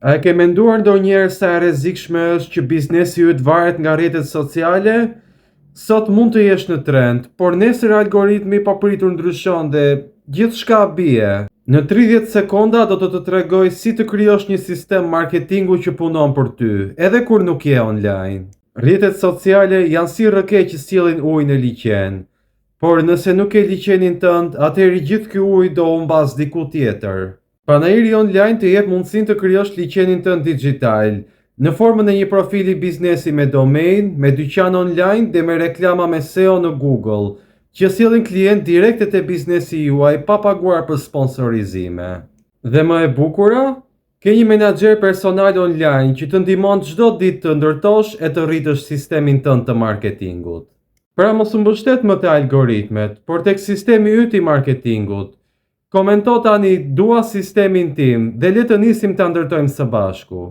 A e ke menduar ndonjëherë sa e rrezikshme është që biznesi yt varet nga rrjetet sociale? Sot mund të jesh në trend, por nesër algoritmi papritur ndryshon dhe gjithçka bie. Në 30 sekonda do të tregoj si të krijosh një sistem marketingu që punon për ty, edhe kur nuk je online. Rrjetet sociale janë si rrëke që sjellin ujë në liqen, por nëse nuk ke liqenin tënd, atëherë gjithë ky ujë do humbas diku tjetër. Panajiri online të jep mundësinë të krijosh liqenin tënd digital, në formën e një profili biznesi me domain, me dyqan online dhe me reklama me SEO në Google, që sjellin klient direkt te biznesi juaj pa paguar për sponsorizime. Dhe më e bukura, ke një menaxher personal online që të ndihmon çdo ditë të ndërtosh e të rritësh sistemin tënd të marketingut. Pra mos u mbështet më te algoritmet, por tek sistemi yt i marketingut. Komento tani dua sistemin tim dhe le të nisim ta ndërtojmë së bashku.